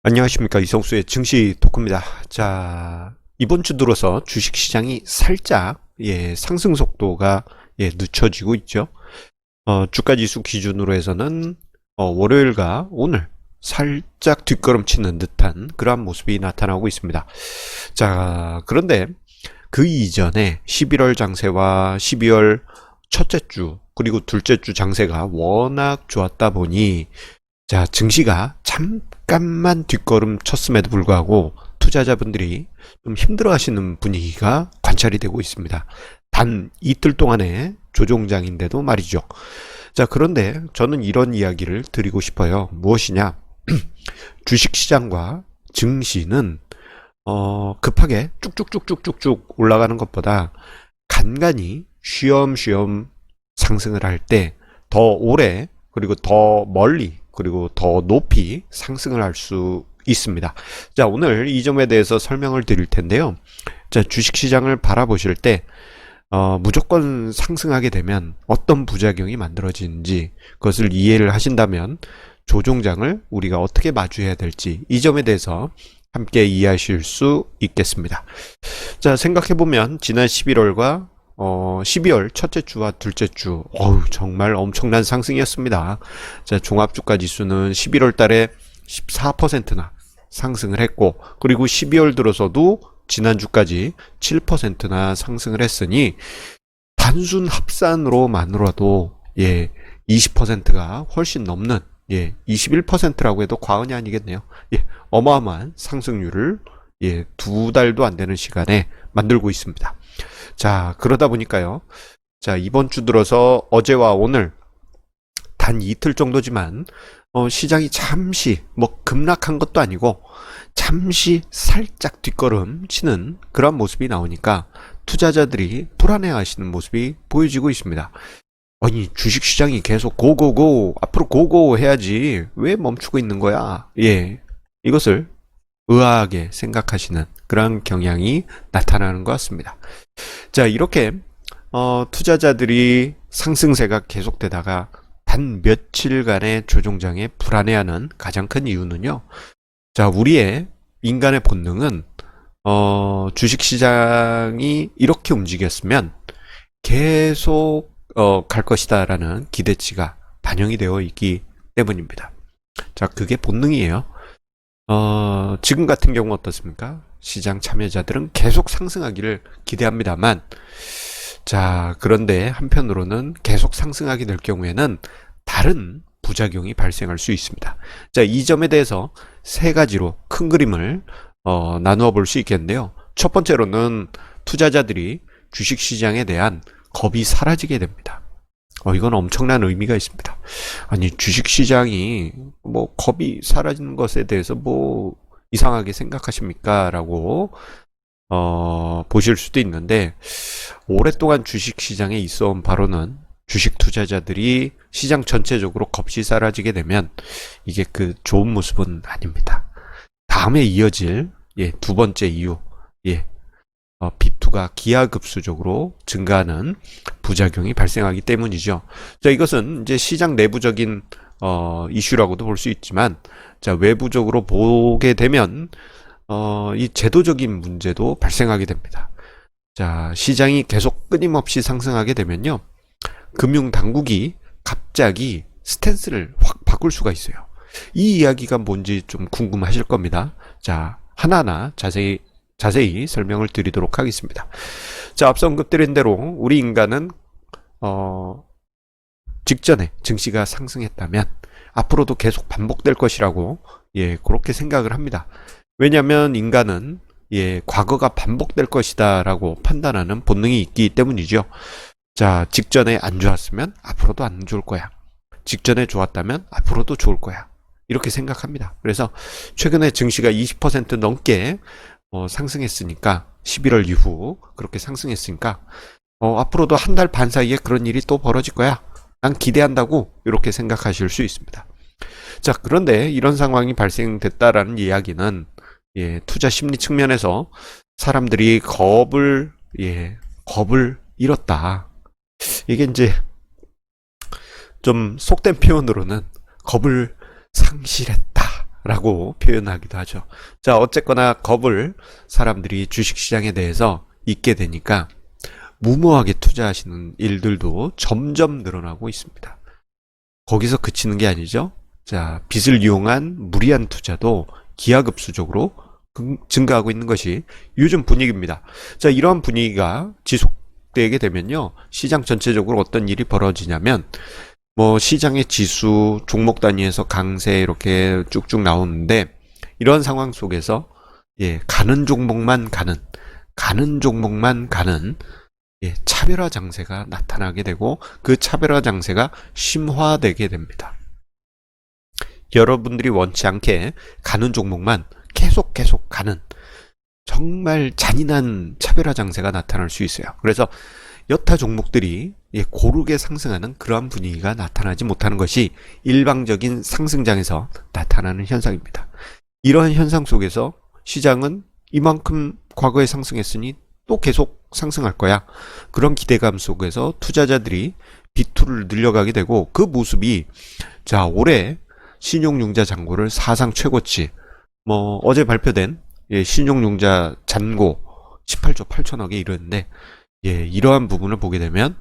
안녕하십니까, 이성수의 증시 토크입니다. 자, 이번 주 들어서 주식시장이 살짝 상승 속도가 늦춰지고 있죠. 주가지수 기준으로 해서는 월요일과 오늘 살짝 뒷걸음치는 듯한 그러한 모습이 나타나고 있습니다. 자, 그런데 그 이전에 11월 장세와 12월 첫째 주 그리고 둘째 주 장세가 워낙 좋았다 보니, 자, 증시가 잠깐만 뒷걸음 쳤음에도 불구하고 투자자분들이 좀 힘들어 하시는 분위기가 관찰이 되고 있습니다. 단 이틀 동안의 조종장인데도 말이죠. 자, 그런데 저는 이런 이야기를 드리고 싶어요. 무엇이냐? 주식시장과 증시는 급하게 쭉쭉쭉쭉쭉쭉 올라가는 것보다 간간히 쉬엄쉬엄 상승을 할 때 더 오래, 그리고 더 멀리, 그리고 더 높이 상승을 할 수 있습니다. 자, 오늘 이 점에 대해서 설명을 드릴 텐데요. 자, 주식시장을 바라보실 때 무조건 상승하게 되면 어떤 부작용이 만들어지는지 그것을 이해를 하신다면 조종장을 우리가 어떻게 마주해야 될지, 이 점에 대해서 함께 이해하실 수 있겠습니다. 자, 생각해보면 지난 11월과 12월 첫째 주와 둘째 주, 정말 엄청난 상승이었습니다. 자, 종합주가 지수는 11월 달에 14%나 상승을 했고, 그리고 12월 들어서도 지난주까지 7%나 상승을 했으니, 단순 합산으로만으로도 20%가 훨씬 넘는 21%라고 해도 과언이 아니겠네요. 어마어마한 상승률을 두 달도 안 되는 시간에 만들고 있습니다. 자, 그러다 보니까요. 자, 이번 주 들어서 어제와 오늘 단 이틀 정도지만 시장이 잠시 급락한 것도 아니고 잠시 살짝 뒷걸음 치는 그런 모습이 나오니까 투자자들이 불안해 하시는 모습이 보여지고 있습니다. 아니, 주식시장이 계속 고고고, 앞으로 고고 해야지 왜 멈추고 있는 거야? 이것을 의아하게 생각하시는 그런 경향이 나타나는 것 같습니다. 자, 이렇게 투자자들이 상승세가 계속되다가 단 며칠간의 조종장에 불안해하는 가장 큰 이유는요. 자, 우리의 인간의 본능은 주식시장이 이렇게 움직였으면 계속 갈 것이다 라는 기대치가 반영이 되어 있기 때문입니다. 자, 그게 본능이에요. 지금 같은 경우 어떻습니까? 시장 참여자들은 계속 상승하기를 기대합니다만, 자, 그런데 한편으로는 계속 상승하게 될 경우에는 다른 부작용이 발생할 수 있습니다. 자, 이 점에 대해서 세 가지로 큰 그림을 나누어 볼 수 있겠는데요. 첫 번째로는 투자자들이 주식시장에 대한 겁이 사라지게 됩니다. 이건 엄청난 의미가 있습니다. 아니, 주식시장이 겁이 사라지는 것에 대해서 이상하게 생각하십니까? 라고 보실 수도 있는데, 오랫동안 주식시장에 있어온 바로는 주식 투자자들이 시장 전체적으로 겁이 사라지게 되면 이게 좋은 모습은 아닙니다. 다음에 이어질 두 번째 이유, 빅2가 기하급수적으로 증가하는 부작용이 발생하기 때문이죠. 자, 이것은 이제 시장 내부적인 이슈라고도 볼 수 있지만, 자, 외부적으로 보게 되면 이 제도적인 문제도 발생하게 됩니다. 자, 시장이 계속 끊임없이 상승하게 되면요, 금융당국이 갑자기 스탠스를 확 바꿀 수가 있어요. 이 이야기가 뭔지 좀 궁금하실 겁니다. 자, 하나하나 자세히 설명을 드리도록 하겠습니다. 자, 앞서 언급드린 대로 우리 인간은 직전에 증시가 상승했다면 앞으로도 계속 반복될 것이라고 그렇게 생각을 합니다. 왜냐하면 인간은 과거가 반복될 것이다 라고 판단하는 본능이 있기 때문이죠. 자, 직전에 안 좋았으면 앞으로도 안 좋을 거야. 직전에 좋았다면 앞으로도 좋을 거야. 이렇게 생각합니다. 그래서 최근에 증시가 20% 넘게 상승했으니까, 11월 이후 그렇게 상승했으니까 앞으로도 한 달 반 사이에 그런 일이 또 벌어질 거야. 난 기대한다고 이렇게 생각하실 수 있습니다. 자, 그런데 이런 상황이 발생됐다라는 이야기는 투자 심리 측면에서 사람들이 겁을 잃었다. 이게 이제 좀 속된 표현으로는 겁을 상실했다 라고 표현하기도 하죠. 자, 어쨌거나 겁을 사람들이 주식시장에 대해서 잊게 되니까 무모하게 투자하시는 일들도 점점 늘어나고 있습니다. 거기서 그치는 게 아니죠. 자, 빚을 이용한 무리한 투자도 기하급수적으로 증가하고 있는 것이 요즘 분위기입니다. 자, 이러한 분위기가 지속되게 되면요, 시장 전체적으로 어떤 일이 벌어지냐면, 뭐 시장의 지수, 종목 단위에서 강세 이렇게 쭉쭉 나오는데, 이런 상황 속에서 가는 종목만 가는 종목만 가는 차별화 장세가 나타나게 되고, 그 차별화 장세가 심화되게 됩니다. 여러분들이 원치 않게 가는 종목만 계속 가는 정말 잔인한 차별화 장세가 나타날 수 있어요. 그래서 여타 종목들이 고르게 상승하는 그러한 분위기가 나타나지 못하는 것이 일방적인 상승장에서 나타나는 현상입니다. 이러한 현상 속에서 시장은 이만큼 과거에 상승했으니 또 계속 상승할 거야, 그런 기대감 속에서 투자자들이 비투를 늘려가게 되고, 그 모습이 자, 올해 신용융자 잔고를 사상 최고치, 뭐 어제 발표된 신용융자 잔고 18조 8천억에 이르는데, 이러한 부분을 보게 되면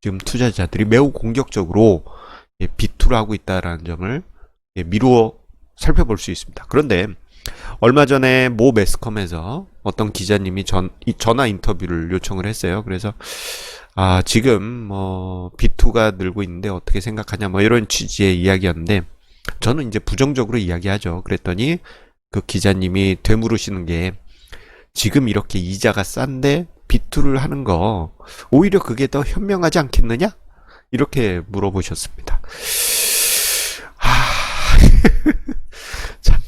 지금 투자자들이 매우 공격적으로 비투를 하고 있다는 점을 미루어 살펴볼 수 있습니다. 그런데 얼마 전에 모 매스컴에서 어떤 기자님이 전화 인터뷰를 요청을 했어요. 그래서 지금 뭐 B2가 늘고 있는데 어떻게 생각하냐, 뭐 이런 취지의 이야기였는데, 저는 이제 부정적으로 이야기하죠. 그랬더니 그 기자님이 되물으시는 게, 지금 이렇게 이자가 싼데 B2를 하는 거 오히려 그게 더 현명하지 않겠느냐? 이렇게 물어보셨습니다. 참,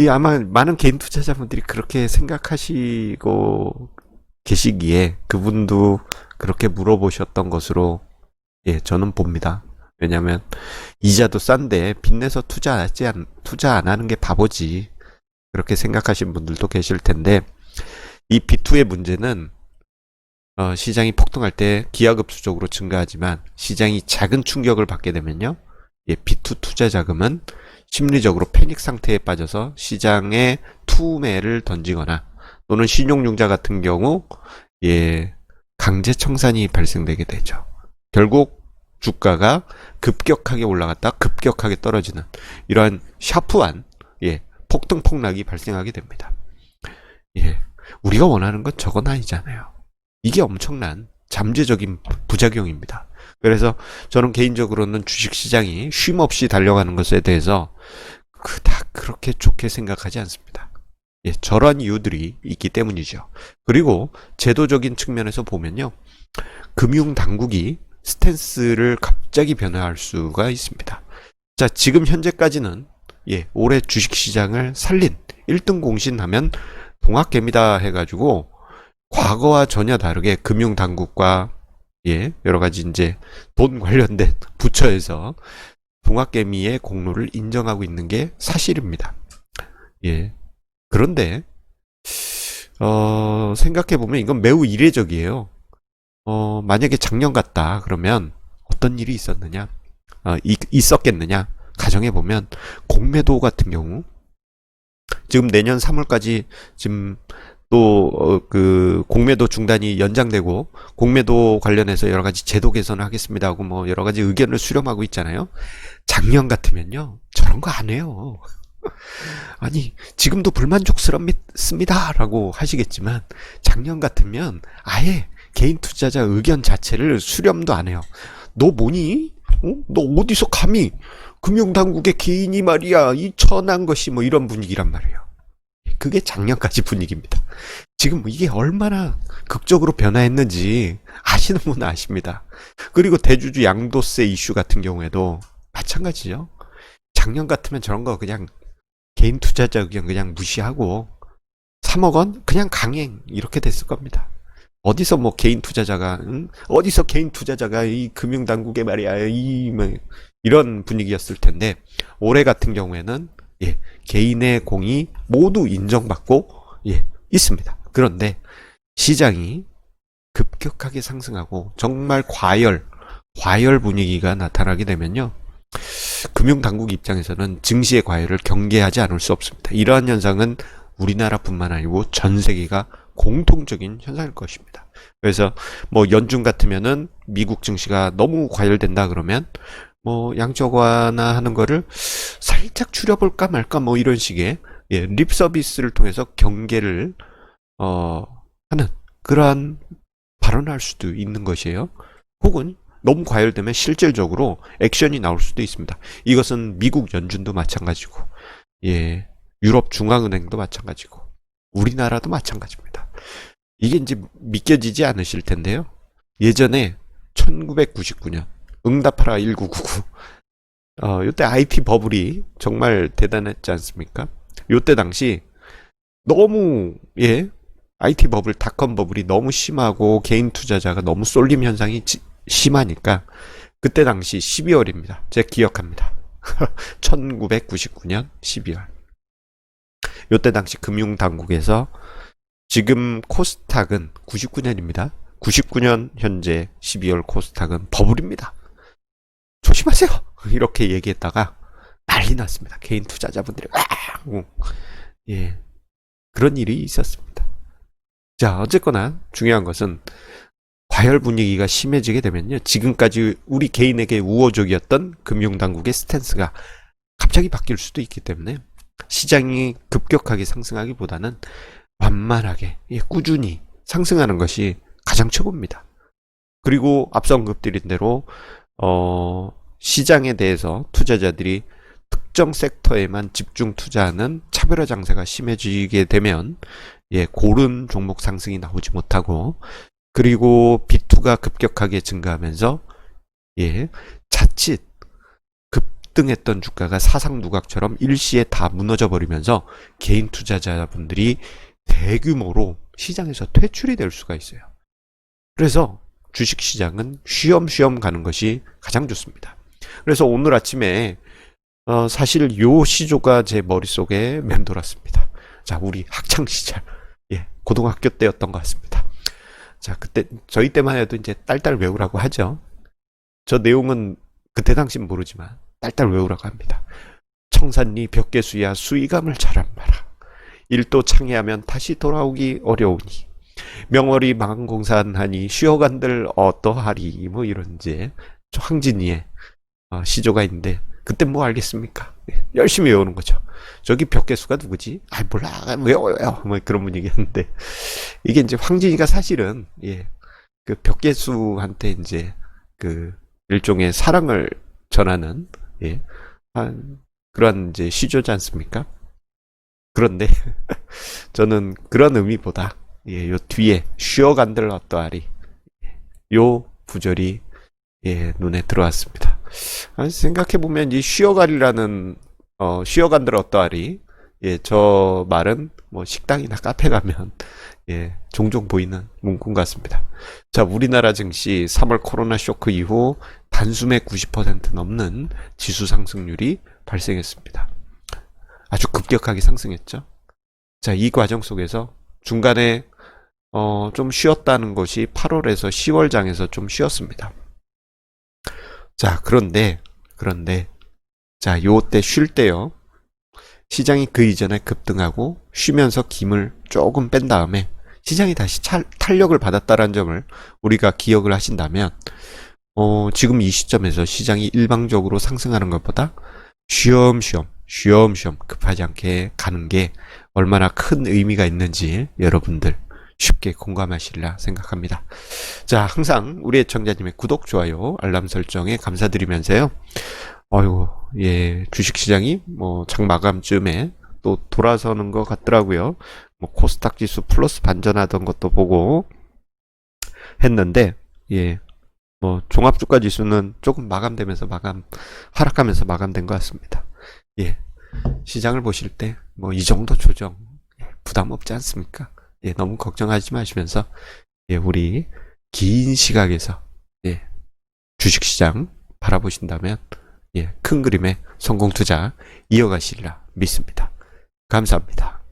아마 많은 개인 투자자분들이 그렇게 생각하시고 계시기에 그분도 그렇게 물어보셨던 것으로 저는 봅니다. 왜냐하면 이자도 싼데 빚내서 투자 안 하는 게 바보지, 그렇게 생각하신 분들도 계실 텐데, 이 B2의 문제는 시장이 폭등할 때 기하급수적으로 증가하지만, 시장이 작은 충격을 받게 되면요, B2 투자 자금은 심리적으로 패닉 상태에 빠져서 시장에 투매를 던지거나, 또는 신용융자 같은 경우 강제 청산이 발생되게 되죠. 결국 주가가 급격하게 올라갔다 급격하게 떨어지는 이러한 샤프한 폭등 폭락이 발생하게 됩니다. 우리가 원하는 건 저건 아니잖아요. 이게 엄청난 잠재적인 부작용입니다. 그래서 저는 개인적으로는 주식시장이 쉼없이 달려가는 것에 대해서 그닥 그렇게 좋게 생각하지 않습니다. 저러한 이유들이 있기 때문이죠. 그리고 제도적인 측면에서 보면요, 금융당국이 스탠스를 갑자기 변화할 수가 있습니다. 자, 지금 현재까지는 올해 주식시장을 살린 1등 공신하면 동학개미다 해가지고, 과거와 전혀 다르게 금융당국과 여러가지 이제 돈 관련된 부처에서 동학개미의 공로를 인정하고 있는 게 사실입니다. 그런데 생각해보면 이건 매우 이례적이에요. 만약에 작년 같다 그러면 어떤 일이 있었겠느냐 가정해보면, 공매도 같은 경우 지금 내년 3월까지 지금 또 그 공매도 중단이 연장되고, 공매도 관련해서 여러 가지 제도 개선을 하겠습니다 하고 뭐 여러 가지 의견을 수렴하고 있잖아요. 작년 같으면요, 저런 거 안 해요. 아니, 지금도 불만족스럽습니다 라고 하시겠지만, 작년 같으면 아예 개인 투자자 의견 자체를 수렴도 안 해요. 너 뭐니? 너 어디서 감히 금융당국의 개인이 말이야, 이 천한 것이, 뭐 이런 분위기란 말이에요. 그게 작년까지 분위기입니다. 지금 이게 얼마나 극적으로 변화했는지 아시는 분은 아십니다. 그리고 대주주 양도세 이슈 같은 경우에도 마찬가지죠. 작년 같으면 저런 거 그냥 개인 투자자 의견 그냥 무시하고 3억 원 그냥 강행 이렇게 됐을 겁니다. 어디서 뭐 개인 투자자가 이 금융당국에 말이야 이런 분위기였을 텐데, 올해 같은 경우에는 개인의 공이 모두 인정받고 있습니다. 그런데 시장이 급격하게 상승하고 정말 과열 분위기가 나타나게 되면요, 금융당국 입장에서는 증시의 과열을 경계하지 않을 수 없습니다. 이러한 현상은 우리나라뿐만 아니고 전 세계가 공통적인 현상일 것입니다. 그래서 뭐 연준 같으면은 미국 증시가 너무 과열된다 그러면 뭐 양적 완화하는 거를 살짝 줄여볼까 말까 뭐 이런 식의 립 서비스를 통해서 경계를 하는 그러한 발언할 수도 있는 것이에요. 혹은 너무 과열되면 실질적으로 액션이 나올 수도 있습니다. 이것은 미국 연준도 마찬가지고, 유럽 중앙은행도 마찬가지고, 우리나라도 마찬가지입니다. 이게 이제 믿겨지지 않으실 텐데요. 예전에 1999년 응답하라 1999 요때 IT 버블이 정말 대단했지 않습니까? 요때 당시 너무 IT 버블, 닷컴 버블이 너무 심하고 개인 투자자가 너무 쏠림 현상이 심하니까 그때 당시 12월입니다. 제가 기억합니다. 1999년 12월. 요때 당시 금융당국에서 지금 코스닥은 99년입니다. 99년 현재 12월 코스닥은 버블입니다. 조심하세요. 이렇게 얘기했다가 난리 났습니다. 개인 투자자분들이 그런 일이 있었습니다. 자, 어쨌거나 중요한 것은 과열 분위기가 심해지게 되면요. 지금까지 우리 개인에게 우호적이었던 금융당국의 스탠스가 갑자기 바뀔 수도 있기 때문에 시장이 급격하게 상승하기보다는 완만하게 꾸준히 상승하는 것이 가장 최고입니다. 그리고 앞서 언급드린 대로 시장에 대해서 투자자들이 특정 섹터에만 집중 투자하는 차별화 장세가 심해지게 되면 고른 종목 상승이 나오지 못하고, 그리고 비투가 급격하게 증가하면서 자칫 급등했던 주가가 사상 누각처럼 일시에 다 무너져 버리면서 개인 투자자분들이 대규모로 시장에서 퇴출이 될 수가 있어요. 그래서 주식시장은 쉬엄쉬엄 가는 것이 가장 좋습니다. 그래서 오늘 아침에 사실 요 시조가 제 머릿속에 맴돌았습니다. 자, 우리 학창시절 고등학교 때였던 것 같습니다. 자, 그때 저희 때만 해도 이제 딸딸 외우라고 하죠. 저 내용은 그때 당시는 모르지만 딸딸 외우라고 합니다. 청산리 벽계수야 수의감을 잘한 마라. 일도 창회하면 다시 돌아오기 어려우니 명월이 망공산하니 쉬어간들 어떠하리. 뭐 이런 이제 황진이의 시조가 있는데 그때 뭐 알겠습니까? 열심히 외우는 거죠. 저기 벽계수가 누구지? 아, 몰라. 외워요. 뭐 그런 분위기였는데 이게 이제 황진이가 사실은 그 벽계수한테 이제 그 일종의 사랑을 전하는 그런 이제 시조지 않습니까? 그런데 저는 그런 의미보다 요 뒤에 쉬어간들 어떠하리 요 구절이 눈에 들어왔습니다. 생각해보면 이 쉬어가리라는 쉬어간들 어떠하리 저 말은 뭐 식당이나 카페 가면 종종 보이는 문구 같습니다. 자, 우리나라 증시 3월 코로나 쇼크 이후 단숨에 90% 넘는 지수 상승률이 발생했습니다. 아주 급격하게 상승했죠. 자, 이 과정 속에서 중간에 좀 쉬었다는 것이 8월에서 10월 장에서 좀 쉬었습니다. 자, 그런데 자, 요때 쉴 때요. 시장이 그 이전에 급등하고 쉬면서 김을 조금 뺀 다음에 시장이 다시 탄력을 받았다는 점을 우리가 기억을 하신다면 지금 이 시점에서 시장이 일방적으로 상승하는 것보다 쉬엄쉬엄 급하지 않게 가는 게 얼마나 큰 의미가 있는지 여러분들 쉽게 공감하시리라 생각합니다. 자, 항상 우리 애청자님의 구독, 좋아요, 알람 설정에 감사드리면서요. 주식시장이 뭐 장 마감쯤에 또 돌아서는 것 같더라고요. 뭐 코스닥 지수 플러스 반전하던 것도 보고 했는데, 뭐 종합주가 지수는 조금 마감되면서 하락하면서 마감된 것 같습니다. 시장을 보실 때 뭐 이 정도 조정 부담 없지 않습니까? 너무 걱정하지 마시면서 우리 긴 시각에서 주식시장 바라보신다면 큰 그림의 성공 투자 이어가시리라 믿습니다. 감사합니다.